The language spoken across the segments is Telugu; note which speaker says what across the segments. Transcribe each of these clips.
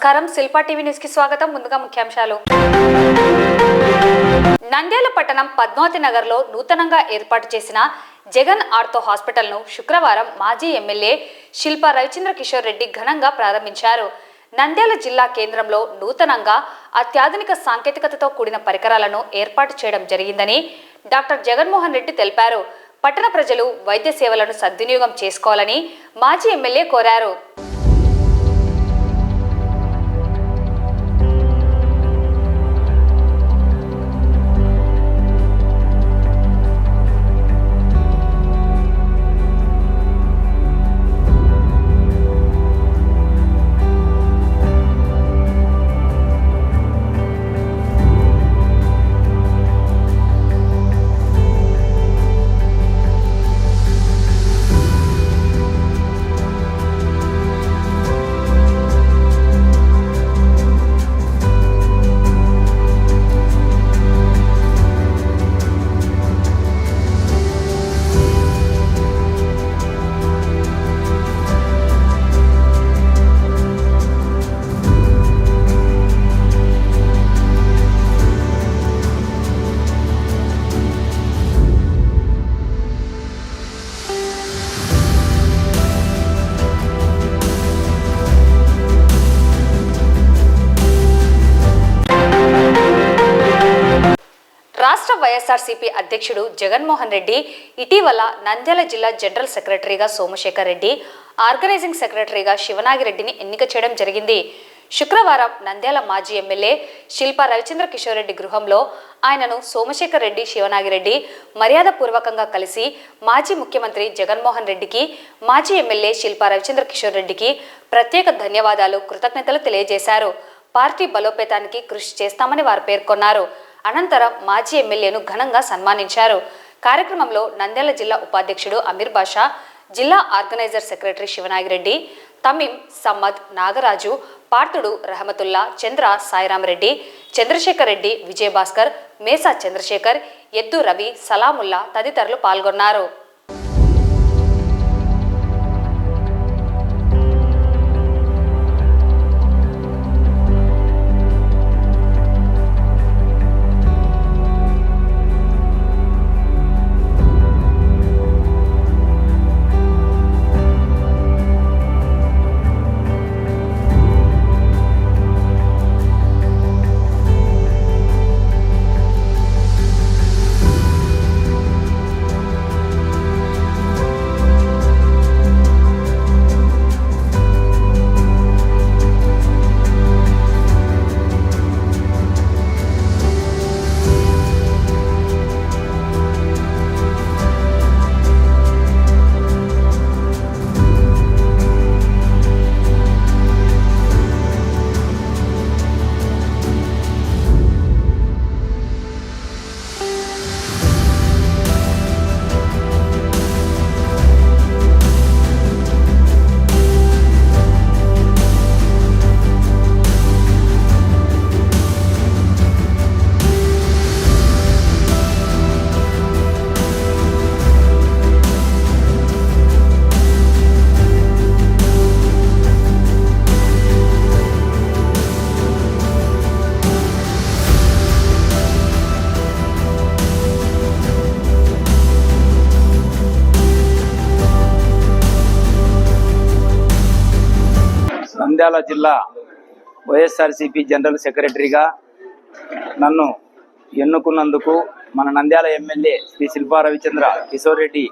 Speaker 1: నమస్కారం శిల్పా టీవీ న్యూస్ కి స్వాగతం. ముందుగా ముఖ్యాంశాలు. నంద్యాల పట్టణం పద్మావతి నగర్ లో నూతనంగా ఏర్పాటు చేసిన జగన్ ఆర్థో హాస్పిటల్ ను శుక్రవారం మాజీ ఎమ్మెల్యే శిల్పా రవిచంద్ర కిషోర్ రెడ్డి ఘనంగా ప్రారంభించారు. నంద్యాల జిల్లా కేంద్రంలో నూతనంగా అత్యాధునిక సాంకేతికతతో కూడిన పరికరాలను ఏర్పాటు చేయడం జరిగిందని డాక్టర్ జగన్మోహన్ రెడ్డి తెలిపారు. పట్టణ ప్రజలు వైద్య సేవలను సద్వినియోగం చేసుకోవాలని మాజీ ఎమ్మెల్యే కోరారు. రాష్ట్ర వైఎస్ఆర్సీపీ అధ్యక్షుడు జగన్మోహన్ రెడ్డి ఇటీవల నంద్యాల జిల్లా జనరల్ సెక్రటరీగా సోమశేఖర్ రెడ్డి, ఆర్గనైజింగ్ సెక్రటరీగా శివనాగిరెడ్డిని ఎన్నిక చేయడం జరిగింది. శుక్రవారం నంద్యాల మాజీ ఎమ్మెల్యే శిల్పా రవిచంద్ర కిషోర్ రెడ్డి గృహంలో ఆయనను సోమశేఖర్ రెడ్డి, శివనాగిరెడ్డి మర్యాదపూర్వకంగా కలిసి మాజీ ముఖ్యమంత్రి జగన్మోహన్ రెడ్డికి, మాజీ ఎమ్మెల్యే శిల్పా రవిచంద్ర కిషోర్ రెడ్డికి ప్రత్యేక ధన్యవాదాలు, కృతజ్ఞతలు తెలియజేశారు. పార్టీ బలోపేతానికి కృషి చేస్తామని వారు పేర్కొన్నారు. అనంతరం మాజీ ఎమ్మెల్యేను ఘనంగా సన్మానించారు. కార్యక్రమంలో నంద్యాల జిల్లా ఉపాధ్యక్షుడు అమీర్ బాషా, జిల్లా ఆర్గనైజర్ సెక్రటరీ శివనాగిరెడ్డి, తమీం, సమ్మద్, నాగరాజు, పార్తుడు, రహమతుల్లా, చంద్ర, సాయిరామరెడ్డి, చంద్రశేఖర్ రెడ్డి, విజయభాస్కర్, మేసా చంద్రశేఖర్, ఎద్దు రవి, సలాముల్లా తదితరులు పాల్గొన్నారు.
Speaker 2: నంద్యాల జిల్లా వైఎస్ఆర్సీపీ జనరల్ సెక్రటరీగా నన్ను ఎన్నుకున్నందుకు మన నంద్యాల ఎమ్మెల్యే శ్రీ శిల్పా రవిచంద్ర కిషోర్ రెడ్డి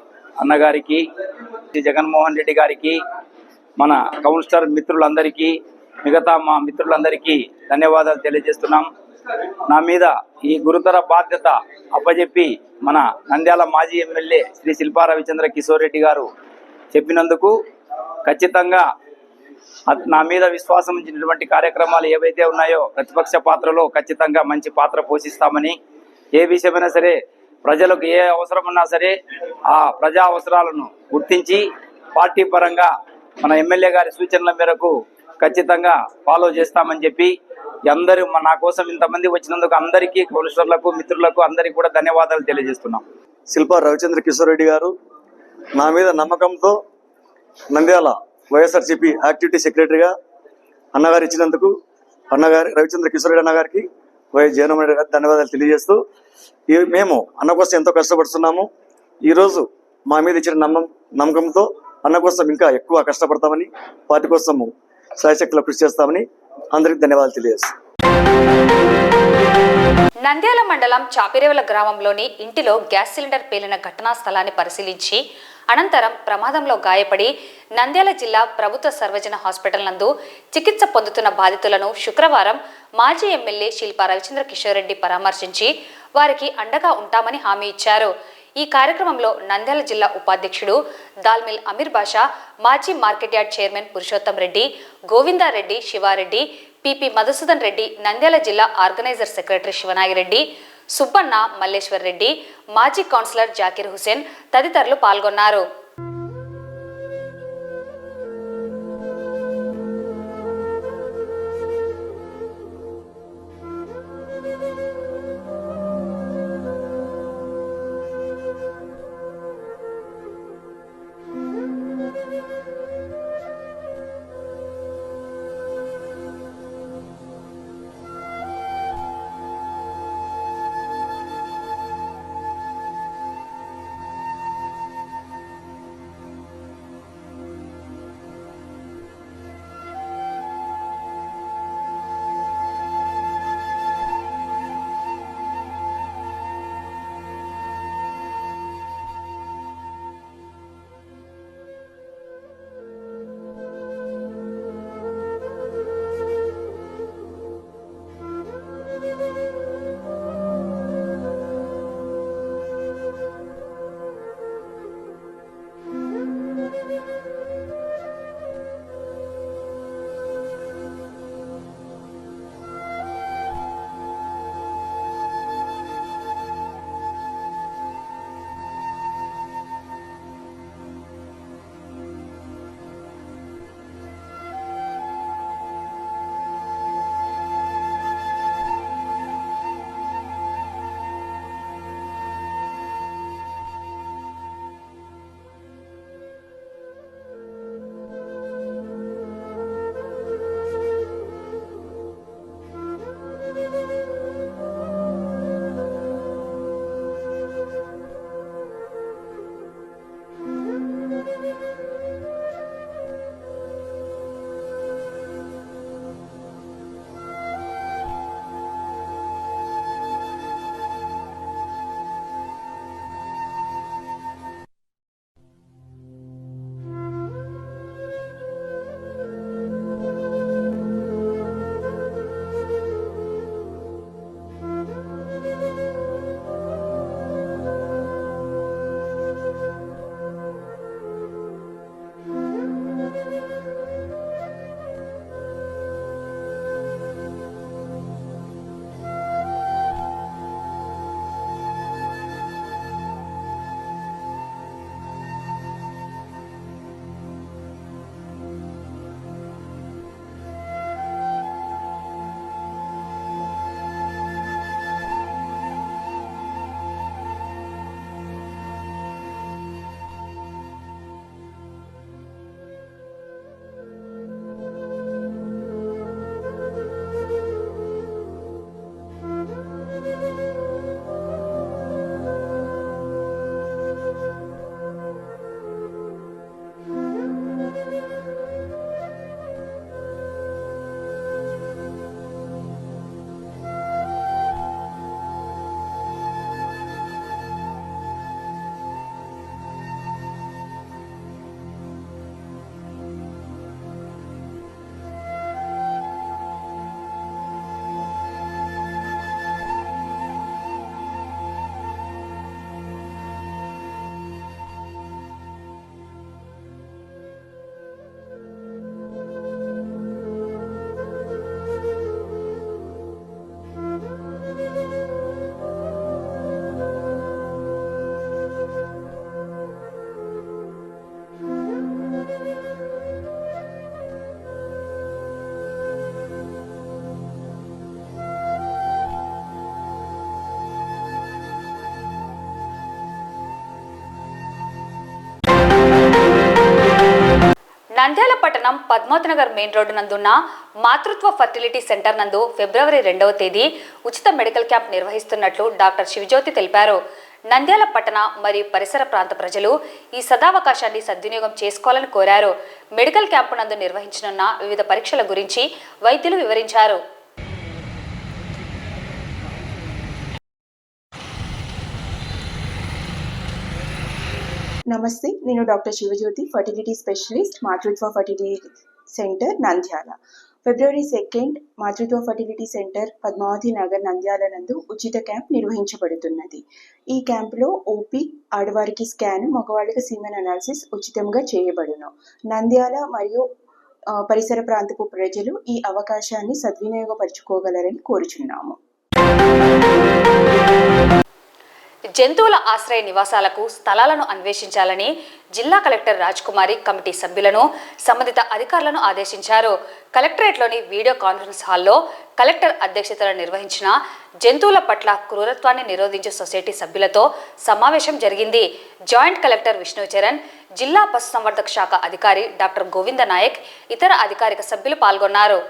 Speaker 2: అన్నగారికి, శ్రీ జగన్మోహన్ రెడ్డి గారికి, మన కౌన్సిలర్ మిత్రులందరికీ, మిగతా మా మిత్రులందరికీ ధన్యవాదాలు తెలియజేస్తున్నాం. నా మీద ఈ గురుతర బాధ్యత అప్పజెప్పి మన నంద్యాల మాజీ ఎమ్మెల్యే శ్రీ శిల్పా రవిచంద్ర కిషోర్ రెడ్డి గారు చెప్పినందుకు ఖచ్చితంగా నా మీద విశ్వాసం ఉంచినటువంటి కార్యక్రమాలు ఏవైతే ఉన్నాయో ప్రతిపక్ష పాత్రలో ఖచ్చితంగా మంచి పాత్ర పోషిస్తామని, ఏ విషయమైనా సరే ప్రజలకు ఏ అవసరం ఉన్నా సరే ఆ ప్రజా అవసరాలను గుర్తించి పార్టీ పరంగా మన ఎమ్మెల్యే గారి సూచనల మేరకు ఖచ్చితంగా ఫాలో చేస్తామని చెప్పి అందరూ నా కోసం ఇంతమంది వచ్చినందుకు అందరికీ, కౌన్సిలర్లకు, మిత్రులకు అందరికీ కూడా ధన్యవాదాలు తెలియజేస్తున్నాం.
Speaker 3: శిల్పా రవిచంద్ర కిషోర్ రెడ్డి గారు నా మీద నమ్మకంతో నంద్యాల వైఎస్ఆర్సీపీ యాక్టివిటీ సెక్రటరీగా అన్నగారు ఇచ్చినందుకు అన్నగారి రవిచంద్ర కిషోర్ రెడ్డి అన్నగారికి వైఎస్ జగన్మోహన్ రెడ్డి గారికి ధన్యవాదాలు తెలియజేస్తూ మేము అన్న కోసం ఎంతో కష్టపడుతున్నాము. ఈరోజు మా మీద ఇచ్చిన నమ్మకంతో అన్న కోసం ఇంకా ఎక్కువ కష్టపడతామని, పార్టీ కోసము శాయశక్తిలో కృషి చేస్తామని అందరికీ ధన్యవాదాలు తెలియజేస్తాం.
Speaker 1: నంద్యాల మండలం చాపిరేవల గ్రామంలోని ఇంటిలో గ్యాస్ సిలిండర్ పేలిన ఘటనా స్థలాన్ని పరిశీలించి అనంతరం ప్రమాదంలో గాయపడి నంద్యాల జిల్లా ప్రభుత్వ సర్వజన హాస్పిటల్ నందు చికిత్స పొందుతున్న బాధితులను శుక్రవారం మాజీ ఎమ్మెల్యే శిల్పా రవిచంద్ర కిషోర్ రెడ్డి పరామర్శించి వారికి అండగా ఉంటామని హామీ ఇచ్చారు. ఈ కార్యక్రమంలో నంద్యాల జిల్లా ఉపాధ్యక్షుడు దాల్మిల్ అమీర్ బాషా, మాజీ market yard chairman Purushottam Reddy, Govindareddy, Sivareddy, PP Madhusudan Reddy, Nandyal జిల్లా ఆర్గనైజర్ సెక్రటరీ శివనాగిరెడ్డి, సుబ్బన్న, మల్లేశ్వర్ రెడ్డి, మాజీ కౌన్సిలర్ జాకీర్ హుసేన్ తదితరులు పాల్గొన్నారు. నంద్యాల పట్టణం పద్మావతినగర్ మెయిన్ రోడ్డు నందున్న మాతృత్వ ఫర్టిలిటీ సెంటర్ నందు ఫిబ్రవరి 2వ తేదీ ఉచిత మెడికల్ క్యాంప్ నిర్వహిస్తున్నట్లు డాక్టర్ శివజ్యోతి తెలిపారు. నంద్యాల పట్టణ మరియు పరిసర ప్రాంత ప్రజలు ఈ సదావకాశాన్ని సద్వినియోగం చేసుకోవాలని కోరారు. మెడికల్ క్యాంపు నందు నిర్వహించనున్న వివిధ పరీక్షల గురించి వైద్యులు వివరించారు.
Speaker 4: నమస్తే, నేను డాక్టర్ శివజ్యోతి, ఫర్టిలిటీ స్పెషలిస్ట్, మాతృత్వ ఫర్టిలిటీ సెంటర్ నంద్యాల. ఫిబ్రవరి 2 మాతృత్వ ఫర్టిలిటీ సెంటర్ పద్మావతి నగర్ నంద్యాల నందు ఉచిత క్యాంప్ నిర్వహించబడుతున్నది. ఈ క్యాంపులో ఓపీ, ఆడవారికి స్కాన్, మగవాళ్ళకి సీమెన్ అనాలిసిస్ ఉచితంగా చేయబడును. నంద్యాల మరియు పరిసర ప్రాంతపు ప్రజలు ఈ అవకాశాన్ని సద్వినియోగపరచుకోగలరని కోరుచున్నాము.
Speaker 1: జంతువుల ఆశ్రయ నివాసాలకు స్థలాలను అన్వేషించాలని జిల్లా కలెక్టర్ రాజ్కుమారి కమిటీ సభ్యులను సంబంధిత అధికారులను ఆదేశించారు. కలెక్టరేట్లోని వీడియో కాన్ఫరెన్స్ హాల్లో కలెక్టర్ అధ్యక్షతన నిర్వహించిన జంతువుల పట్ల క్రూరత్వాన్ని నిరోధించే సొసైటీ సభ్యులతో సమావేశం జరిగింది. జాయింట్ కలెక్టర్ విష్ణుచరణ్, జిల్లా పశుసంవర్ధక శాఖ అధికారి డాక్టర్ గోవింద నాయక్, ఇతర అధికారిక సభ్యులు పాల్గొన్నారు.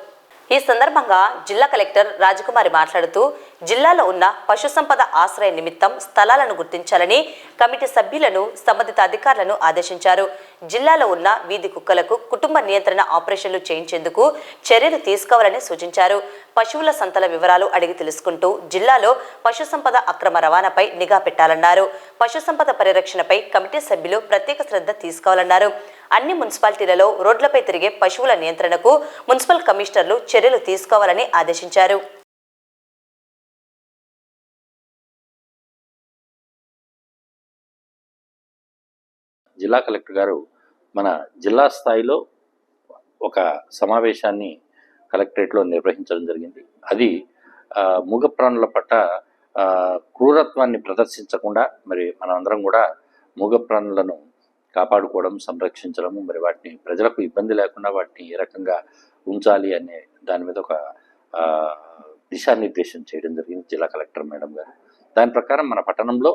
Speaker 5: ఈ సందర్భంగా జిల్లా కలెక్టర్ రాజకుమారి మాట్లాడుతూ, జిల్లాలో ఉన్న పశు సంపద ఆశ్రయ నిమిత్తం స్థలాలను గుర్తించాలని కమిటీ సభ్యులను, సంబంధిత అధికారులను ఆదేశించారు. జిల్లాలో ఉన్న వీధి కుక్కలకు కుటుంబ నియంత్రణ ఆపరేషన్లు చేయించేందుకు చర్యలు తీసుకోవాలని సూచించారు. పశువుల సంతల వివరాలు అడిగి తెలుసుకుంటూ జిల్లాలో పశు సంపద అక్రమ రవాణాపై నిఘా పెట్టాలన్నారు. పశు సంపద పరిరక్షణపై కమిటీ సభ్యులు ప్రత్యేక శ్రద్ధ తీసుకోవాలన్నారు. అన్ని మున్సిపాలిటీలలో రోడ్లపై తిరిగే పశువుల నియంత్రణకు మున్సిపల్ కమిషనర్లు చర్యలు తీసుకోవాలని ఆదేశించారు.
Speaker 6: జిల్లా కలెక్టర్ గారు మన జిల్లా స్థాయిలో ఒక సమావేశాన్ని కలెక్టరేట్లో నిర్వహించడం జరిగింది. అది మూగ ప్రాణుల పట్ల క్రూరత్వాన్ని ప్రదర్శించకుండా మరి మనందరం కూడా మూగ ప్రాణులను కాపాడుకోవడం, సంరక్షించడము, మరి వాటిని ప్రజలకు ఇబ్బంది లేకుండా వాటిని ఏ రకంగా ఉంచాలి అనే దాని మీద ఒక దిశానిర్దేశం చేయడం జరిగింది జిల్లా కలెక్టర్ మేడం గారు. దాని ప్రకారం మన పట్టణంలో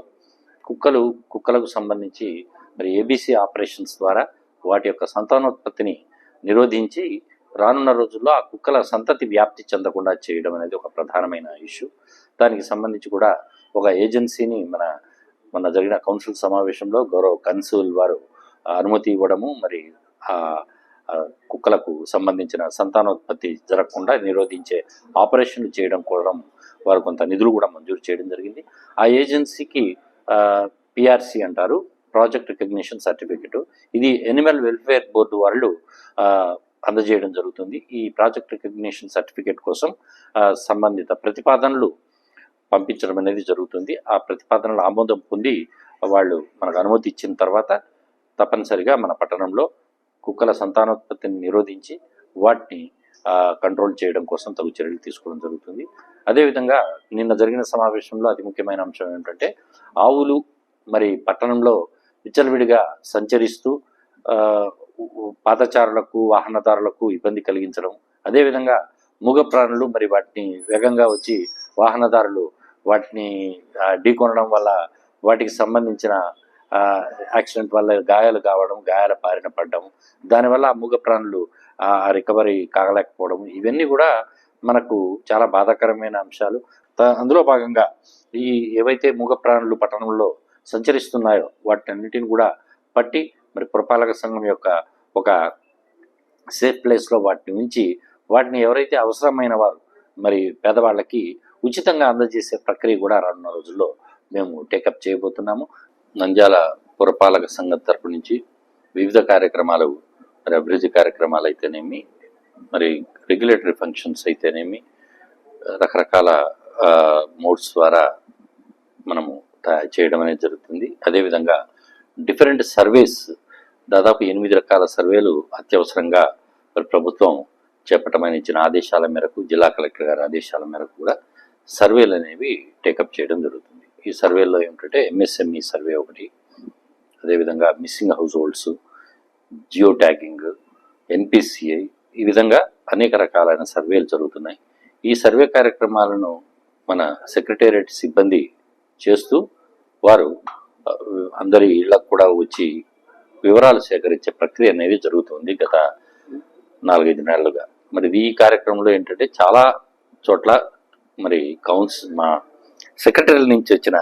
Speaker 6: కుక్కలకు సంబంధించి మరి ఏబీసీ ఆపరేషన్స్ ద్వారా వాటి యొక్క సంతానోత్పత్తిని నిరోధించి రానున్న రోజుల్లో ఆ కుక్కల సంతతి వ్యాప్తి చెందకుండా చేయడం అనేది ఒక ప్రధానమైన ఇష్యూ. దానికి సంబంధించి కూడా ఒక ఏజెన్సీని మొన్న జరిగిన కౌన్సిల్ సమావేశంలో గౌరవ కన్సూల్ వారు అనుమతి ఇవ్వడము, మరి ఆ కుక్కలకు సంబంధించిన సంతానోత్పత్తి జరగకుండా నిరోధించే ఆపరేషన్లు చేయడం కోసం వారు కొంత నిధులు కూడా మంజూరు చేయడం జరిగింది. ఆ ఏజెన్సీకి పిఆర్సి అంటారు, ప్రాజెక్ట్ రికగ్నిషన్ సర్టిఫికెట్. ఇది ఎనిమల్ వెల్ఫేర్ బోర్డు వాళ్ళు అందజేయడం జరుగుతుంది. ఈ ప్రాజెక్ట్ రికగ్నిషన్ సర్టిఫికెట్ కోసం సంబంధిత ప్రతిపాదనలు పంపించడం అనేది జరుగుతుంది. ఆ ప్రతిపాదనలు ఆమోదం పొంది వాళ్ళు మనకు అనుమతి ఇచ్చిన తర్వాత తప్పనిసరిగా మన పట్టణంలో కుక్కల సంతానోత్పత్తిని నిరోధించి వాటిని కంట్రోల్ చేయడం కోసం తగు చర్యలు తీసుకోవడం జరుగుతుంది. అదేవిధంగా నిన్న జరిగిన సమావేశంలో అతి ముఖ్యమైన అంశం ఏంటంటే, ఆవులు మరి పట్టణంలో విచ్చలవిడిగా సంచరిస్తూ పాదచారులకు, వాహనదారులకు ఇబ్బంది కలిగించడం, అదేవిధంగా మూగ ప్రాణులు మరి వాటిని వేగంగా వచ్చి వాహనదారులు వాటిని ఢీకొనడం వల్ల వాటికి సంబంధించిన యాక్సిడెంట్ వల్ల గాయాలు కావడం, గాయాల బారిన పడడం, దానివల్ల ఆ మూగ ప్రాణులు రికవరీ కాగలేకపోవడం, ఇవన్నీ కూడా మనకు చాలా బాధాకరమైన అంశాలు. అందులో భాగంగా ఈ ఏవైతే మూగ ప్రాణులు పట్టణంలో సంచరిస్తున్నాయో వాటినన్నిటిని కూడా పట్టి మరి పురపాలక సంఘం యొక్క ఒక సేఫ్ ప్లేస్లో వాటిని ఉంచి వాటిని ఎవరైతే అవసరమైన వారు మరి పేదవాళ్ళకి ఉచితంగా అందజేసే ప్రక్రియ కూడా రానున్న రోజుల్లో మేము టేకప్ చేయబోతున్నాము. నంద్యాల పురపాలక సంఘం తరపు నుంచి వివిధ కార్యక్రమాలు, మరి అభివృద్ధి కార్యక్రమాలు అయితేనేమి, మరి రెగ్యులేటరీ ఫంక్షన్స్ అయితేనేమి, రకరకాల మోడ్స్ ద్వారా మనము చేయడం అనేది జరుగుతుంది. అదేవిధంగా డిఫరెంట్ సర్వేస్, దాదాపు 8 రకాల సర్వేలు అత్యవసరంగా ప్రభుత్వం చేపట్టమని ఇచ్చిన ఆదేశాల మేరకు, జిల్లా కలెక్టర్ గారి ఆదేశాల మేరకు కూడా సర్వేలు అనేవి టేకప్ చేయడం జరుగుతుంది. ఈ సర్వేల్లో ఏమిటంటే ఎంఎస్ఎంఈ సర్వే ఒకటి, అదేవిధంగా missing house holds, geo tagging, NPCI, ఈ విధంగా అనేక రకాలైన సర్వేలు జరుగుతున్నాయి. ఈ సర్వే కార్యక్రమాలను మన సెక్రటేరియట్ సిబ్బంది చేస్తూ వారు అందరి ఇళ్లకు కూడా వచ్చి వివరాలు సేకరించే ప్రక్రియ అనేది జరుగుతుంది గత 4-5 నెలలుగా. మరి ఈ కార్యక్రమంలో ఏంటంటే చాలా చోట్ల మరి మా సెక్రటరీ నుంచి వచ్చిన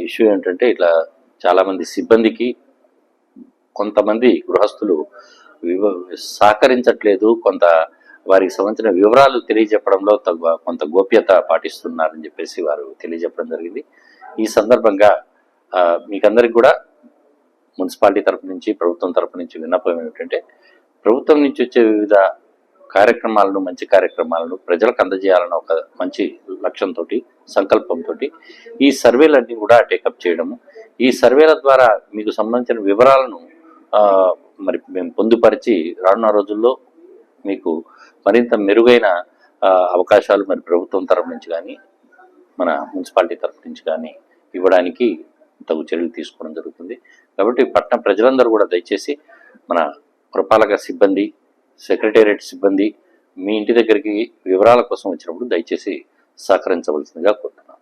Speaker 6: ఇష్యూ ఏంటంటే ఇట్లా చాలామంది సిబ్బందికి కొంతమంది గృహస్థులు సహకరించట్లేదు, కొంత వారికి సంబంధించిన వివరాలు తెలియజెప్పడంలో కొంత గోప్యత పాటిస్తున్నారని చెప్పేసి వారు తెలియజెప్పడం జరిగింది. ఈ సందర్భంగా మీకందరికి కూడా మున్సిపాలిటీ తరపు నుంచి, ప్రభుత్వం తరపు నుంచి విన్నపం ఏమిటంటే, ప్రభుత్వం నుంచి వచ్చే వివిధ కార్యక్రమాలను, మంచి కార్యక్రమాలను ప్రజలకు అందజేయాలన్న ఒక మంచి లక్ష్యంతో, సంకల్పంతో ఈ సర్వేలన్నీ కూడా టేకప్ చేయడము, ఈ సర్వేల ద్వారా మీకు సంబంధించిన వివరాలను మరి మేము పొందుపరిచి రానున్న రోజుల్లో మీకు మరింత మెరుగైన అవకాశాలు మరి ప్రభుత్వం తరపు నుంచి కానీ, మన మున్సిపాలిటీ తరపు నుంచి కానీ ఇవ్వడానికి తగు చర్యలు తీసుకోవడం జరుగుతుంది. కాబట్టి పట్టణ ప్రజలందరూ కూడా దయచేసి మన పురపాలక సిబ్బంది, సెక్రటేరియట్ సిబ్బంది మీ ఇంటి దగ్గరికి వివరాల కోసం వచ్చినప్పుడు దయచేసి సహకరించవలసిందిగా కోరుతున్నాను.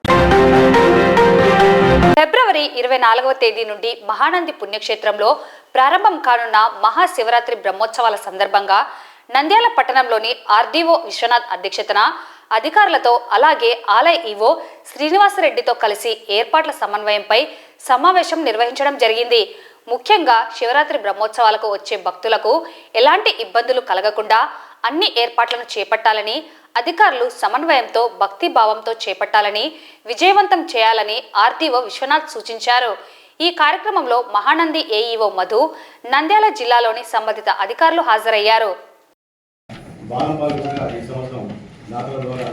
Speaker 1: ఫిబ్రవరి 24వ తేదీ నుండి మహానంది పుణ్యక్షేత్రంలో ప్రారంభం కానున్న మహాశివరాత్రి బ్రహ్మోత్సవాల సందర్భంగా నంద్యాల పట్టణంలోని ఆర్డీఓ విశ్వనాథ్ అధ్యక్షతన అధికారులతో, అలాగే ఆలయ ఈవో శ్రీనివాసరెడ్డితో కలిసి ఏర్పాట్ల సమన్వయంపై సమావేశం నిర్వహించడం జరిగింది. ముఖ్యంగా శివరాత్రి బ్రహ్మోత్సవాలకు వచ్చే భక్తులకు ఎలాంటి ఇబ్బందులు కలగకుండా అన్ని ఏర్పాట్లను చేపట్టాలని, అధికారులు సమన్వయంతో భక్తిభావంతో చేపట్టాలని, విజయవంతం చేయాలని ఆర్డీఓ విశ్వనాథ్ సూచించారు. ఈ కార్యక్రమంలో మహానంది ఏఈఓ మధు, నంద్యాల జిల్లాలోని సంబంధిత అధికారులు హాజరయ్యారు.
Speaker 7: దాతల ద్వారా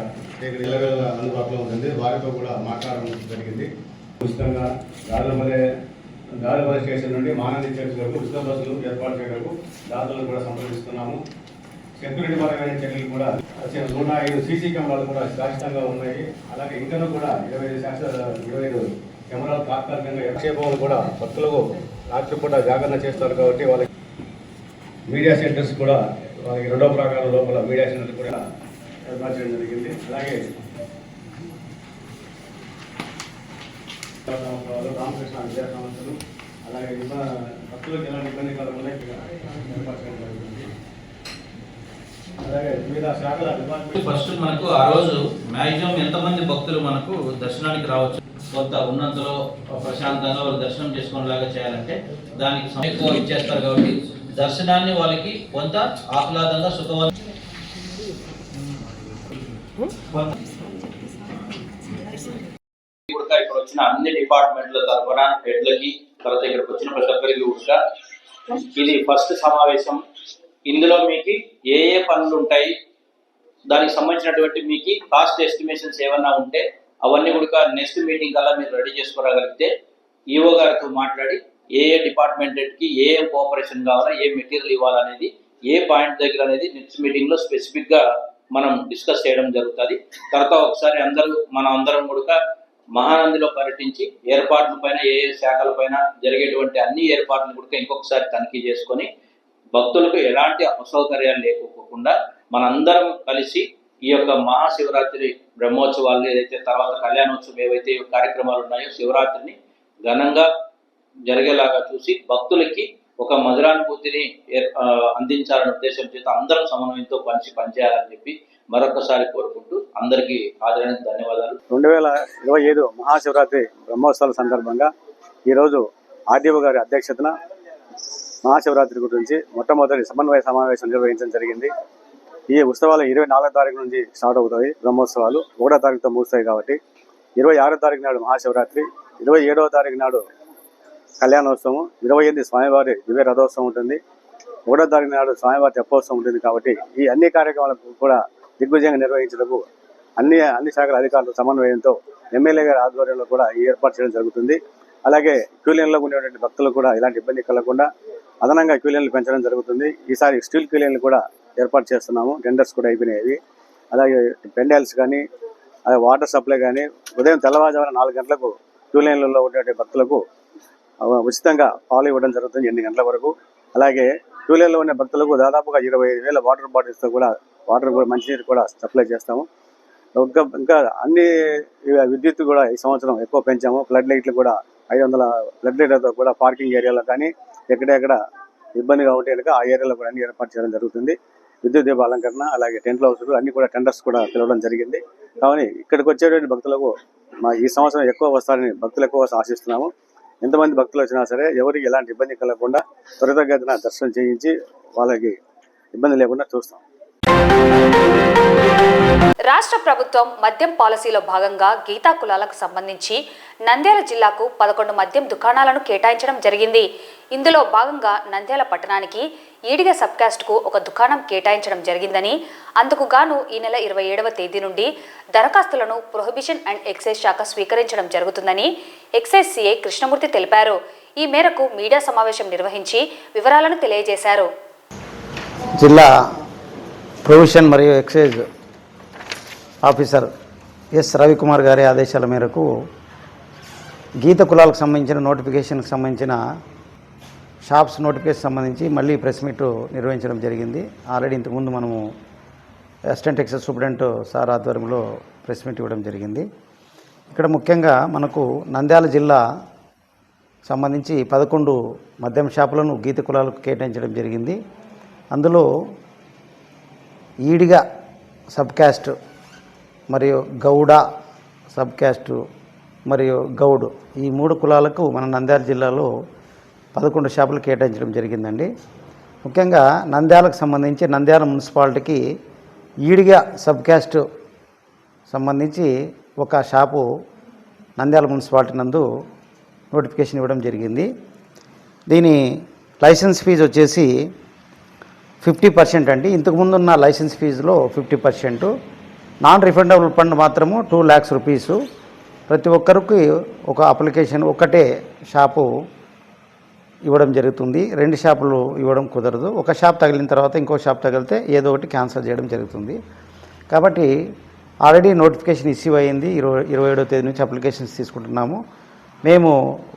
Speaker 7: అందుబాటులో ఉంటుంది. వారితో కూడా మాట్లాడడం జరిగింది. ఉచితంగా దాదాపల్లి స్టేషన్ నుండి మహానంది చర్చ్ వరకు ఉచిత బస్సులు ఏర్పాటు చేయడానికి దాతలను కూడా సంప్రదిస్తున్నాము. సెక్యూరిటీ పరమైన చర్యలు కూడా 105 సీసీ కెమెరాలు కూడా శాశ్వతంగా ఉన్నాయి. అలాగే ఇంకా కూడా 25 కెమెరాలు తాత్కాలికంగా నిక్షేపాలు కూడా భక్తులకు రాత్రిపూట జాగరణ చేస్తారు. కాబట్టి వాళ్ళకి మీడియా సెంటర్స్ కూడా, వాళ్ళకి 2వ ప్రాకారం లోపల మీడియా సెంటర్స్ కూడా ఏర్పాటు చేయడం జరిగింది. అలాగే రామకృష్ణ విద్యా సంస్థలు, అలాగే భక్తులకు ఎలాంటి ఇబ్బంది కలగకుండా ఏర్పాటు చేయడం జరుగుతుంది. అలాగే వివిధ శాఖల డిపార్ట్మెంట్
Speaker 8: ఫస్ట్ మనకు ఆ రోజు మ్యాక్సిమం ఎంతమంది భక్తులు మనకు దర్శనానికి రావచ్చు, కొంత ఉన్నంతలో ప్రశాంతంగా వాళ్ళు దర్శనం చేసుకునేలాగా చేయాలంటే దానికి సమయం ఇచ్చేస్తారు. కాబట్టి దర్శనాన్ని వాళ్ళకి కొంత ఆహ్లాదంగా సుఖవంతంగా
Speaker 9: ఇక్కడ వచ్చిన అన్ని డిపార్ట్మెంట్ల తరఫున హెడ్లకి, తర్వాత ఇక్కడికి వచ్చిన ప్రతి ఒక్కరికి కూడా ఇది ఫస్ట్ సమావేశం. ఇందులో మీకు ఏ పనులు ఉంటాయి, దానికి సంబంధించినటువంటి మీకు కాస్ట్ ఎస్టిమేషన్స్ ఏమన్నా ఉంటే అవన్నీ కూడా నెక్స్ట్ మీటింగ్ కల్లా మీరు రెడీ చేసుకోగలిగితే ఈఓ గారితో మాట్లాడి ఏ డిపార్ట్మెంట్ హెడ్కి ఏ కోఆపరేషన్ కావాలా, ఏ మెటీరియల్ ఇవ్వాలనేది, ఏ పాయింట్ దగ్గర అనేది నెక్స్ట్ మీటింగ్లో స్పెసిఫిక్గా మనం డిస్కస్ చేయడం జరుగుతుంది. తర్వాత ఒకసారి మనం అందరం కూడా మహానందిలో పర్యటించి ఏర్పాట్ల పైన, ఏ శాఖల పైన జరిగేటువంటి అన్ని ఏర్పాట్లను కూడా ఇంకొకసారి తనిఖీ చేసుకొని భక్తులకు ఎలాంటి అసౌకర్యాలు లేకపోకుండా మనందరం కలిసి ఈ యొక్క మహాశివరాత్రి బ్రహ్మోత్సవాలు, ఏదైతే తర్వాత కళ్యాణోత్సవం, ఏవైతే కార్యక్రమాలు ఉన్నాయో శివరాత్రిని ఘనంగా జరిగేలాగా చూసి భక్తులకి ఒక మధురానుభూతిని అందించాలనే ఉద్దేశం చేత అందరం సమన్వయంతో పనిచేయాలని చెప్పి మరొకసారి కోరుకుంటూ అందరికీ హాజరైన ధన్యవాదాలు.
Speaker 3: 2025 మహాశివరాత్రి బ్రహ్మోత్సవాల సందర్భంగా ఈరోజు ఆర్డీఓ గారి అధ్యక్షతన మహాశివరాత్రి గురించి మొట్టమొదటి సమన్వయ సమావేశం నిర్వహించడం జరిగింది. ఈ ఉత్సవాలు 24వ తారీఖు నుంచి స్టార్ట్ అవుతాయి. బ్రహ్మోత్సవాలు 1వ తారీఖుతో ముగుస్తాయి. కాబట్టి 26వ తారీఖు నాడు మహాశివరాత్రి, 27వ తారీఖు నాడు కళ్యాణోత్సవం, 28 స్వామివారి దివ్య రథోత్సవం ఉంటుంది, 1వ తారీఖు నాడు స్వామివారి తెప్పోత్సవం ఉంటుంది. కాబట్టి ఈ అన్ని కార్యక్రమాలకు కూడా దిగ్విజయంగా నిర్వహించడానికి అన్ని శాఖల అధికారుల సమన్వయంతో ఎమ్మెల్యే గారి ఆధ్వర్యంలో కూడా ఈ ఏర్పాటు చేయడం జరుగుతుంది. అలాగే క్యూలైన్లో ఉండేటువంటి భక్తులకు కూడా ఇలాంటి ఇబ్బంది కలగకుండా అదనంగా క్యూలైన్లు పెంచడం జరుగుతుంది. ఈసారి స్టీల్ క్యూలైన్లు కూడా ఏర్పాటు చేస్తున్నాము. టెండర్స్ కూడా అయిపోయినాయి. అలాగే పెండాల్స్ కానీ, వాటర్ సప్లై కానీ ఉదయం తెల్లవారుజామున 4 గంటలకు క్యూలైన్లలో ఉండే భక్తులకు ఉచితంగా పాలు ఇవ్వడం జరుగుతుంది 8 గంటల వరకు. అలాగే క్యూలైన్లో ఉన్న భక్తులకు దాదాపుగా 25,000 వాటర్ బాటిల్స్తో కూడా మంచినీరు కూడా సప్లై చేస్తాము. ఇంకా అన్ని విద్యుత్ కూడా ఈ సంవత్సరం ఎక్కువ పెంచాము. ఫ్లడ్ లైట్లు కూడా 500 ఫ్లడ్ లైట్లతో కూడా పార్కింగ్ ఏరియాలో కానీ,
Speaker 7: ఎక్కడెక్కడ ఇబ్బందిగా ఉంటే కనుక ఆ ఏరియాలో కూడా అన్ని ఏర్పాటు చేయడం జరుగుతుంది. విద్యుత్ దీప అలంకరణ, అలాగే టెంట్ హౌస్లు అన్ని కూడా టెండర్స్ కూడా పిలవడం జరిగింది. కానీ ఇక్కడికి వచ్చేటువంటి భక్తులకు ఈ సంవత్సరం ఎక్కువ వస్తారని భక్తులు ఎక్కువ ఆశిస్తున్నాము. ఎంతమంది భక్తులు వచ్చినా సరే ఎవరికి ఎలాంటి ఇబ్బంది కలగకుండా త్వరితగతిన దర్శనం చేయించి వాళ్ళకి ఇబ్బంది లేకుండా చూస్తాం.
Speaker 1: రాష్ట్ర ప్రభుత్వం మద్యం పాలసీలో భాగంగా గీతా కులాలకు సంబంధించి నంద్యాల జిల్లాకు 11 మద్యం దుకాణాలను కేటాయించడం జరిగింది. ఇందులో భాగంగా నంద్యాల పట్టణానికి ఈడిగ సబ్ కాస్ట్కు ఒక దుకాణం కేటాయించడం జరిగిందని, అందుకు గాను ఈ నెల 27వ తేదీ నుండి దరఖాస్తులను ప్రొహిబిషన్ అండ్ ఎక్సైజ్ శాఖ స్వీకరించడం జరుగుతుందని ఎక్సైజ్ సిఐ కృష్ణమూర్తి తెలిపారు. ఈ మేరకు మీడియా సమావేశం నిర్వహించి వివరాలను తెలియజేశారు.
Speaker 10: జిల్లా ప్రొవిషన్ మరియు ఎక్సైజ్ ఆఫీసర్ ఎస్ రవికుమార్ గారి ఆదేశాల మేరకు గీత కులాలకు సంబంధించిన నోటిఫికేషన్కి సంబంధించిన షాప్స్ నోటిఫికేషన్ సంబంధించి మళ్ళీ ప్రెస్ మీట్ నిర్వహించడం జరిగింది. ఆల్రెడీ ఇంతకుముందు మనము అసిస్టెంట్ ఎక్సైజ్ సూపరింటెండెంట్ సార్ ఆధ్వర్యంలో ప్రెస్ మీట్ ఇవ్వడం జరిగింది. ఇక్కడ ముఖ్యంగా మనకు నంద్యాల జిల్లా సంబంధించి 11 మద్యం షాపులను గీత కులాలకు కేటాయించడం జరిగింది. అందులో ఈడిగ సబ్ క్యాస్ట్ మరియు గౌడ సబ్ క్యాస్టు మరియు గౌడ్ ఈ 3 కులాలకు మన నంద్యాల జిల్లాలో 11 షాపులు కేటాయించడం జరిగిందండి. ముఖ్యంగా నంద్యాలకు సంబంధించి నంద్యాల మున్సిపాలిటీకి ఈడిగ సబ్ క్యాస్ట్ సంబంధించి ఒక షాపు నంద్యాల మున్సిపాలిటీ నందు నోటిఫికేషన్ ఇవ్వడం జరిగింది. దీని లైసెన్స్ ఫీజు వచ్చేసి 50% అండి. ఇంతకుముందు ఉన్న లైసెన్స్ ఫీజులో 50%, నాన్ రిఫండబుల్ ఫండ్ మాత్రము 2 lakhs రూపీసు. ప్రతి ఒక్కరికి ఒక అప్లికేషన్ ఒకటే షాపు ఇవ్వడం జరుగుతుంది. 2 షాపులు ఇవ్వడం కుదరదు. ఒక షాప్ తగిలిన తర్వాత ఇంకో షాప్ తగిలితే ఏదో ఒకటి క్యాన్సిల్ చేయడం జరుగుతుంది. కాబట్టి ఆల్రెడీ నోటిఫికేషన్ ఇష్యూ అయ్యింది. 27వ తేదీ నుంచి అప్లికేషన్స్ తీసుకుంటున్నాము. మేము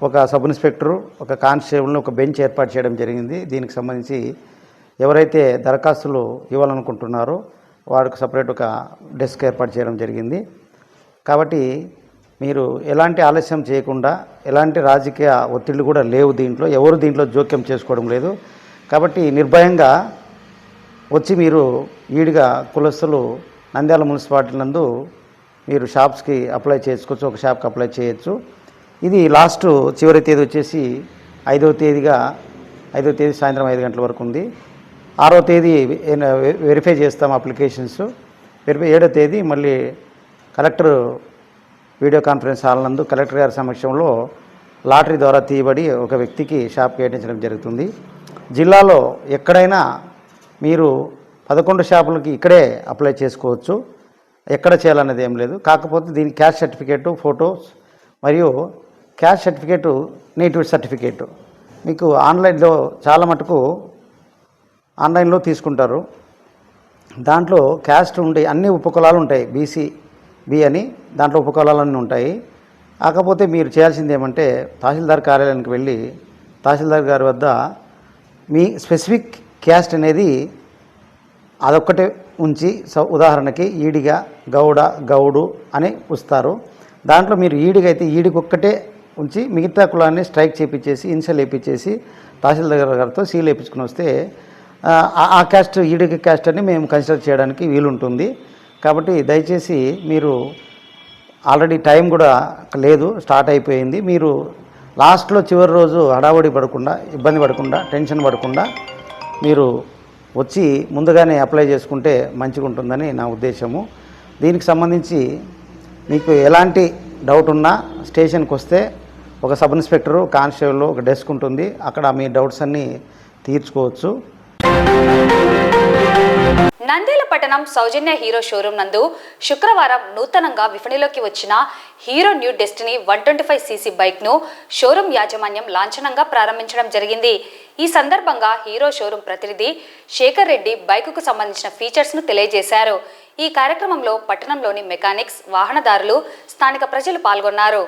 Speaker 10: ఒక సబ్ ఇన్స్పెక్టరు, ఒక కానిస్టేబుల్ని, ఒక బెంచ్ ఏర్పాటు చేయడం జరిగింది. దీనికి సంబంధించి ఎవరైతే దరఖాస్తులు ఇవ్వాలనుకుంటున్నారో వాడికి సపరేట్ ఒక డెస్క్ ఏర్పాటు చేయడం జరిగింది. కాబట్టి మీరు ఎలాంటి ఆలస్యం చేయకుండా, ఎలాంటి రాజకీయ ఒత్తిళ్లు కూడా లేవు, ఎవరు దీంట్లో జోక్యం చేసుకోవడం లేదు. కాబట్టి నిర్భయంగా వచ్చి మీరు ఈడిగా కులస్తులు నంద్యాల మున్సిపాలిటీ నందు మీరు షాప్స్కి అప్లై చేసుకోవచ్చు. ఒక షాప్కి అప్లై చేయొచ్చు. ఇది లాస్ట్ చివరి తేదీ వచ్చేసి 5వ తేదీ సాయంత్రం 5 గంటల వరకు ఉంది. 6వ తేదీ వెరిఫై చేస్తాం అప్లికేషన్స్. 7వ తేదీ మళ్ళీ కలెక్టర్ వీడియో కాన్ఫరెన్స్ హాల్ నందు కలెక్టర్ గారి సమక్షంలో లాటరీ ద్వారా తీయబడి ఒక వ్యక్తికి షాప్ కేటాయించడం జరుగుతుంది. జిల్లాలో ఎక్కడైనా మీరు 11 షాపులకి ఇక్కడే అప్లై చేసుకోవచ్చు. ఎక్కడ చేయాలనేది ఏం లేదు. కాకపోతే దీని క్యాస్ట్ సర్టిఫికేటు, ఫొటోస్ మరియు క్యాస్ట్ సర్టిఫికేటు, నేటివ్ సర్టిఫికేటు మీకు ఆన్లైన్లో చాలా మటుకు ఆన్లైన్లో తీసుకుంటారు. దాంట్లో క్యాస్ట్ ఉండే అన్ని ఉపకులాలు ఉంటాయి. బీసీ బి అని దాంట్లో ఉపకులాలన్నీ ఉంటాయి. కాకపోతే మీరు చేయాల్సింది ఏమంటే తహసీల్దార్ కార్యాలయానికి వెళ్ళి తహసీల్దార్ గారి వద్ద మీ స్పెసిఫిక్ క్యాస్ట్ అనేది అదొక్కటే ఉంచి, ఉదాహరణకి ఈడిగ, గౌడ, గౌడు అని వస్తారు. దాంట్లో మీరు ఈడిగ అయితే ఈడికొక్కటే ఉంచి మిగతా కులాన్ని స్ట్రైక్ చేయించేసి ఇన్షియల్ వేయించేసి తహసీల్దార్ గారితో సీల్ వేయించుకుని వస్తే ఆ క్యాస్ట్ ఈడిగ క్యాస్ట్ అని మేము కన్సిడర్ చేయడానికి వీలుంటుంది. కాబట్టి దయచేసి మీరు ఆల్రెడీ టైం కూడా లేదు, స్టార్ట్ అయిపోయింది. మీరు లాస్ట్లో చివరి రోజు హడావుడి పడకుండా, ఇబ్బంది పడకుండా, టెన్షన్ పడకుండా మీరు వచ్చి ముందుగానే అప్లై చేసుకుంటే మంచిగా ఉంటుందని నా ఉద్దేశము. దీనికి సంబంధించి మీకు ఎలాంటి డౌట్ ఉన్నా స్టేషన్కి వస్తే ఒక సబ్ ఇన్స్పెక్టరు, కానిస్టేబుల్, ఒక డెస్క్ ఉంటుంది. అక్కడ మీ డౌట్స్ అన్నీ తీర్చుకోవచ్చు.
Speaker 1: నంద్యాల పట్టణం సౌజన్య హీరో షోరూం నందు శుక్రవారం నూతనంగా విపణిలోకి వచ్చిన హీరో న్యూ డెస్టినీ 125cc బైక్ను షోరూం యాజమాన్యం లాంఛనంగా ప్రారంభించడం జరిగింది. ఈ సందర్భంగా హీరో షోరూం ప్రతినిధి శేఖర్ రెడ్డి బైకుకు సంబంధించిన ఫీచర్స్ను తెలియజేశారు. ఈ కార్యక్రమంలో పట్టణంలోని మెకానిక్స్, వాహనదారులు, స్థానిక ప్రజలు పాల్గొన్నారు.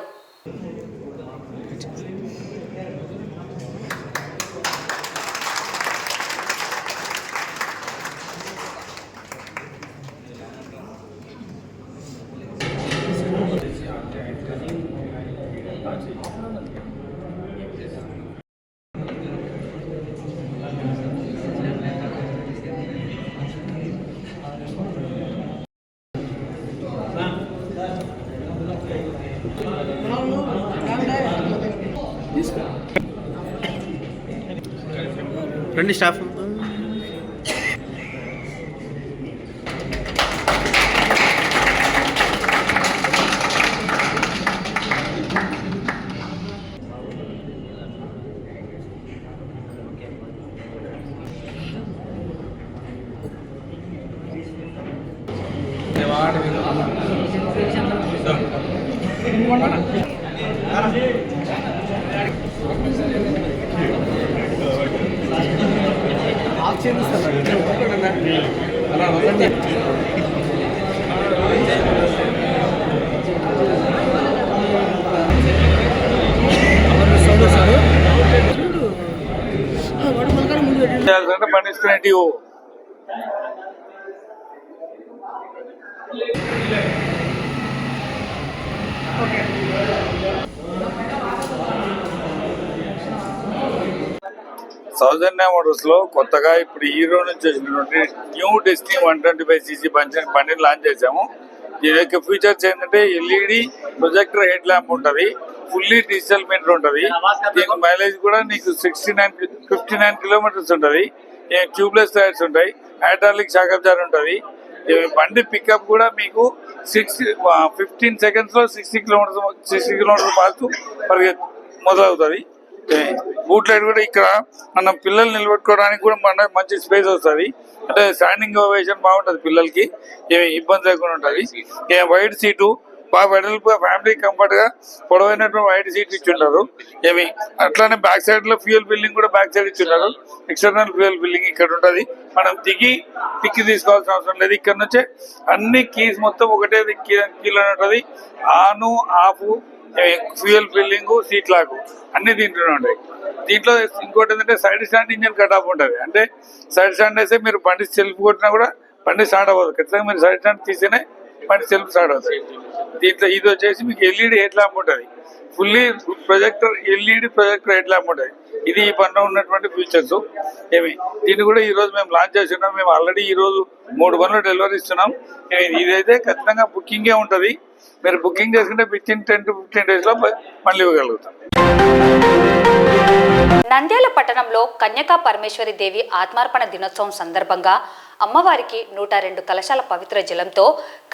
Speaker 11: రండి స్టాఫ్.
Speaker 2: పనిష్మెంట్ ఇవ్వు. సౌజన్య మోటార్స్ లో కొత్తగా ఇప్పుడు హీరో నుంచి వచ్చినటువంటి న్యూ డెస్టినీ 125cc బండిని లాంచ్ చేశాము. దీని యొక్క ఫీచర్స్ ఏంటంటే ఎల్ఈడి ప్రొజెక్టర్ హెడ్ ల్యాంప్ ఉంటుంది, ఫుల్లీ డిజిటల్ మీటర్ ఉంటుంది. దీని మైలేజ్ కూడా నీకు 59 కిలోమీటర్స్ ఉంటుంది. ట్యూబ్లెస్ టైర్స్ ఉంటాయి, హైడ్రాలిక్ షాక్ అబ్జార్వర్ ఉంటుంది. బండి పికప్ కూడా మీకు 15 సెకండ్స్ లో 60 కిలోమీటర్స్ పాటు మొదలవుతుంది. బూట్ లైట్ కూడా ఇక్కడ మనం పిల్లలు నిలబెట్టుకోవడానికి కూడా మన మంచి స్పేస్ వస్తుంది. అంటే స్టాండింగ్ ఓవేషన్ బాగుంటుంది, పిల్లలకి ఏమి ఇబ్బంది లేకుండా ఉంటుంది. వైడ్ సీటు బాగా వెడల్పుగా ఫ్యామిలీ కంఫర్ట్ గా పొడవైనటువంటి వైడ్ సీట్ ఇచ్చింటారు. ఏమి అట్లానే బ్యాక్ సైడ్ లో ఫ్యూయల్ బిల్డింగ్ కూడా బ్యాక్ సైడ్ ఇచ్చింటారు. ఎక్స్టర్నల్ ఫ్యూయల్ బిల్డింగ్ ఇక్కడ ఉంటుంది. మనం దిగి టిక్కి తీసుకోవాల్సిన అవసరం లేదు. ఇక్కడ నుంచే అన్ని కీస్ మొత్తం ఒకటే కీలో ఉంటుంది. On off fuel building seat lock అన్ని దీంట్లోనే ఉంటాయి. దీంట్లో ఇంకోటి ఏంటంటే side stand engine cut off ఉంటుంది. అంటే సైడ్ స్టాండ్ వేస్తే మీరు బండి సెల్ఫ్ కొట్టినా కూడా బండి స్టార్ట్ అవ్వదు. ఖచ్చితంగా మీరు సైడ్ స్టాండ్ తీస్తేనే బండి సెల్ఫ్ స్టార్ట్ అవుతుంది. దీంట్లో ఇది వచ్చేసి మీకు ఎల్ఈడి హెడ్ ల్యాంప్ ఉంటుంది, fully projector LED projector head lamp ఉంటుంది. ఇది ఈ బండిలో ఉన్నటువంటి ఫీచర్స్. దీన్ని కూడా ఈ రోజు మేము లాంచ్ చేస్తున్నాం. మేము ఆల్రెడీ ఈ రోజు 3 బండ్లు డెలివరీ ఇస్తున్నాం. ఇదైతే ఖచ్చితంగా బుకింగే ఉంటుంది. మీరు బుకింగ్ చేసుకుంటే వితిన్ 10 to 15 days లో మళ్ళీ ఇవ్వగలుగుతాం.
Speaker 1: నంద్యాల పట్టణంలో కన్యకా పరమేశ్వరి దేవి ఆత్మార్పణ దినోత్సవం సందర్భంగా అమ్మవారికి 102 కలశాల పవిత్ర జలంతో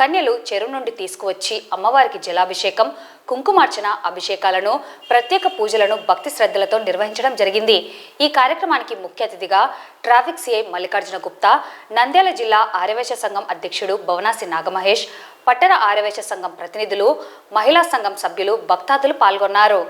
Speaker 1: కన్యలు చెరువు నుండి తీసుకువచ్చి అమ్మవారికి జలాభిషేకం, కుంకుమార్చన, అభిషేకాలను, ప్రత్యేక పూజలను భక్తి శ్రద్ధలతో నిర్వహించడం జరిగింది. ఈ కార్యక్రమానికి ముఖ్య అతిథిగా ట్రాఫిక్ సిఐ మల్లికార్జున గుప్తా, నంద్యాల జిల్లా ఆర్యవైశ్య సంఘం అధ్యక్షుడు భవనాసి నాగమహేష్, పట్టణ ఆర్యవైశ్య సంఘం ప్రతినిధులు, మహిళా సంఘం సభ్యులు, భక్తాదులు పాల్గొన్నారు.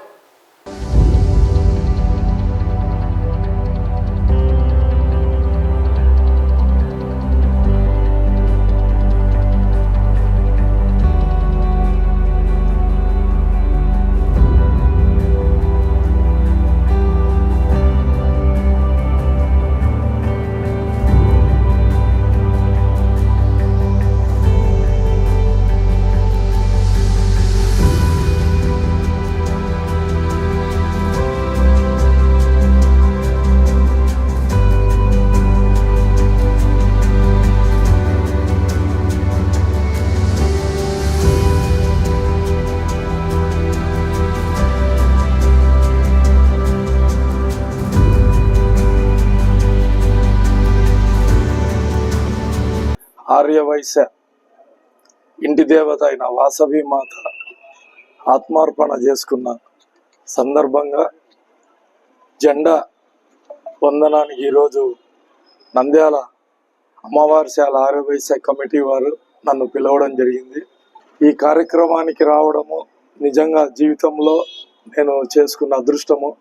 Speaker 12: ఆర్యవైశ్య ఇంటి దేవత అయిన వాసవి మాత ఆత్మార్పణ చేసుకున్న సందర్భంగా జెండా వందనానికి ఈరోజు నంద్యాల అమ్మవారిశాల ఆర్యవైశ్య కమిటీ వారు నన్ను పిలవడం జరిగింది. ఈ కార్యక్రమానికి రావడము నిజంగా జీవితంలో నేను చేసుకున్న అదృష్టము.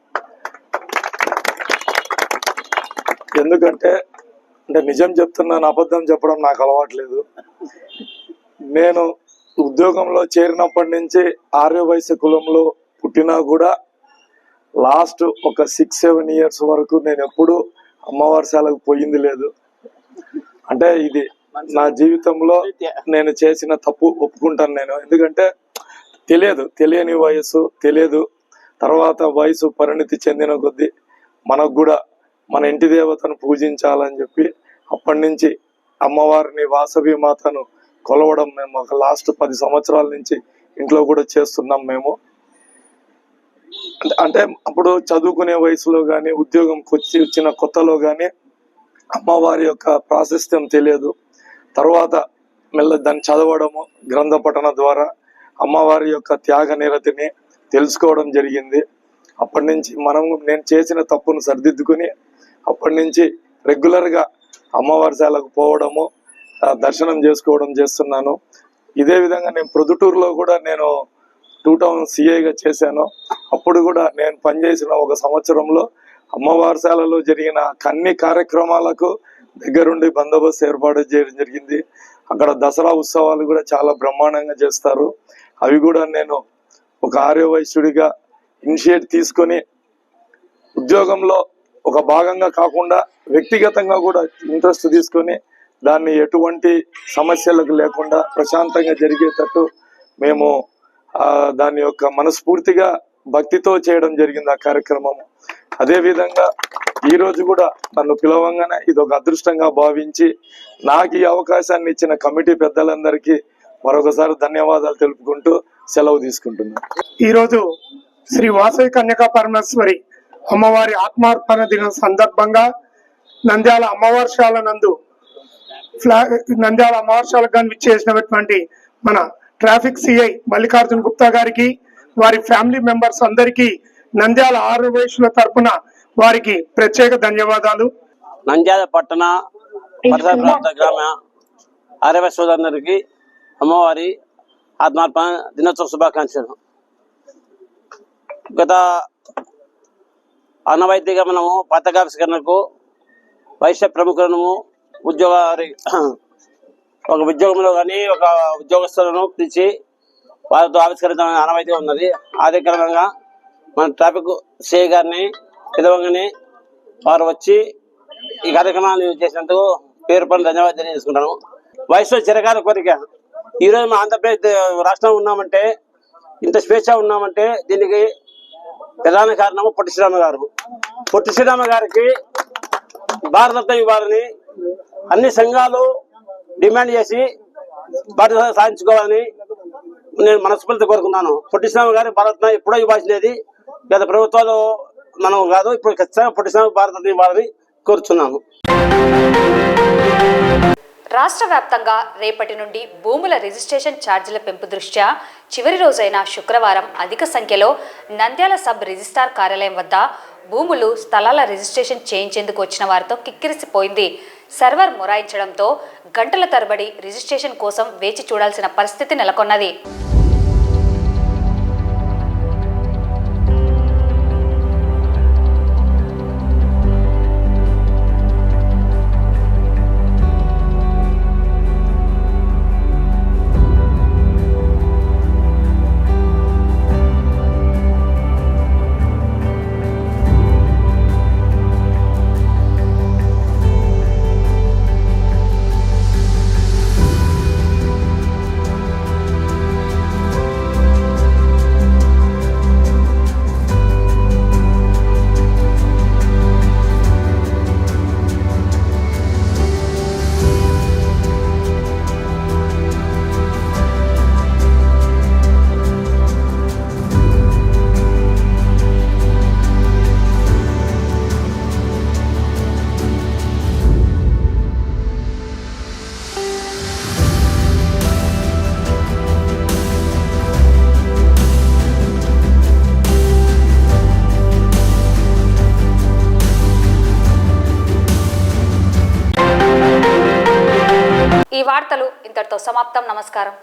Speaker 12: ఎందుకంటే నిజం చెప్తున్నాను, అబద్ధం చెప్పడం నాకు అలవాట్లేదు. నేను ఉద్యోగంలో చేరినప్పటి నుంచి ఆర్యవైశ్య కులంలో పుట్టినా కూడా లాస్ట్ ఒక 6-7 years వరకు నేను ఎప్పుడు అమ్మవారిశాలకు పోయింది లేదు. అంటే ఇది నా జీవితంలో నేను చేసిన తప్పు ఒప్పుకుంటాను నేను. ఎందుకంటే తెలియని వయసు తెలియదు. తర్వాత వయసు పరిణితి చెందిన కొద్దీ మనకు కూడా మన ఇంటి దేవతను పూజించాలని చెప్పి అప్పటి నుంచి అమ్మవారిని వాసవి మాతను కొలవడం మేము ఒక లాస్ట్ 10 సంవత్సరాల నుంచి ఇంట్లో కూడా చేస్తున్నాం. మేము అంటే అప్పుడు చదువుకునే వయసులో కానీ ఉద్యోగం వచ్చిన కొత్తలో కానీ అమ్మవారి యొక్క ప్రాశస్త్యం తెలియదు. తర్వాత మెల్ల దాన్ని చదవడము, గ్రంథ పఠన ద్వారా అమ్మవారి యొక్క త్యాగ నిరతిని తెలుసుకోవడం జరిగింది. అప్పటి నుంచి నేను చేసిన తప్పును సరిదిద్దుకుని అప్పటి నుంచి రెగ్యులర్గా అమ్మవారి శాలకు పోవడము, దర్శనం చేసుకోవడం చేస్తున్నాను. ఇదే విధంగా నేను ప్రొద్దుటూరులో కూడా నేను 2000 CIగా చేశాను. అప్పుడు కూడా నేను పనిచేసిన 1 సంవత్సరంలో అమ్మవారిశాలలో జరిగిన అన్ని కార్యక్రమాలకు దగ్గరుండి బందోబస్తు ఏర్పాటు చేయడం జరిగింది. అక్కడ దసరా ఉత్సవాలు కూడా చాలా బ్రహ్మాండంగా చేస్తారు. అవి కూడా నేను ఒక ఆర్యవైశ్యుడిగా ఇనిషియేట్ తీసుకొని ఉద్యోగంలో ఒక భాగంగా కాకుండా వ్యక్తిగతంగా కూడా ఇంట్రెస్ట్ తీసుకొని దాన్ని ఎటువంటి సమస్యలకు లేకుండా ప్రశాంతంగా జరిగేటట్టు మేము దాని యొక్క మనస్ఫూర్తిగా భక్తితో చేయడం జరిగింది ఆ కార్యక్రమం. అదేవిధంగా ఈరోజు కూడా నన్ను పిలవంగానే ఇది ఒక అదృష్టంగా భావించి నాకు ఈ అవకాశాన్ని ఇచ్చిన కమిటీ పెద్దలందరికీ మరొకసారి ధన్యవాదాలు తెలుపుకుంటూ సెలవు తీసుకుంటున్నాను.
Speaker 11: ఈరోజు శ్రీ వాసవి కన్యకా పరమేశ్వరి అమ్మవారి ఆత్మార్పణ దినం సందర్భంగా నంద్యాల అమ్మవారిశాల నందు నంద్యాల అమ్మవారిశాలకు గాను విచ్చేసినటువంటి మన ట్రాఫిక్ సిఐ మల్లికార్జున గుప్తా గారికి, వారి ఫ్యామిలీ మెంబర్స్ అందరికీ నంద్యాల ఆర్యవైశ్యుల తరపున వారికి ప్రత్యేక ధన్యవాదాలు.
Speaker 13: నంద్యాల పట్టణ పరిసర ప్రాంత గ్రామ ఆర్యవైశ్య సోదరులందరికీ అమ్మవారి ఆత్మార్పణ దినోత్సవ శుభాకాంక్షలు. గత అనవైద్యంగా మనము పతాకావిష్కరణకు వైశ్య ప్రముఖులను ఒక ఉద్యోగంలో కానీ ఒక ఉద్యోగస్తులను పిలిచి వారితో ఆవిష్కరించడం అనవైద్యం ఉన్నది. అదే క్రమంగా మన ట్రాఫిక్ సిఐ గారిని పిలవంగానే వారు వచ్చి ఈ కార్యక్రమాన్ని చేసినందుకు పేరు పని ధన్యవాదాలు తెలియజేసుకుంటాను. వయసులో చిరకాల కోరిక. ఈరోజు మా ఆంధ్రప్రదేశ్ రాష్ట్రం ఉన్నామంటే, ఇంత స్వేచ్ఛ ఉన్నామంటే దీనికి ప్రధాన కారణము పొట్టి శ్రీరామ గారు. పొట్టి శ్రీరామ గారికి భారతరత్న ఇవ్వాలని అన్ని సంఘాలు డిమాండ్ చేసి భారత సాధించుకోవాలని నేను మనస్ఫూర్తిగా కోరుకున్నాను. పొట్టి శ్రీరామ గారి భారతరత్న ఎప్పుడో ఇవ్వాల్సినది, గత ప్రభుత్వాలు మనం కాదు, ఇప్పుడు ఖచ్చితంగా పొట్టి శ్రీరామ భారతరత్న ఇవ్వాలని కోరుచున్నాను.
Speaker 1: రాష్ట్ర వ్యాప్తంగా రేపటి నుండి భూముల రిజిస్ట్రేషన్ ఛార్జీల పెంపు దృష్ట్యా చివరి రోజైన శుక్రవారం అధిక సంఖ్యలో నంద్యాల సబ్ రిజిస్ట్రార్ కార్యాలయం వద్ద భూములు, స్థలాల రిజిస్ట్రేషన్ చేయించేందుకు వచ్చిన వారితో కిక్కిరిసిపోయింది. సర్వర్ మొరాయించడంతో గంటల తరబడి రిజిస్ట్రేషన్ కోసం వేచి చూడాల్సిన పరిస్థితి నెలకొన్నది. ఈ వార్తలు ఇంతటితో సమాప్తం. నమస్కారం.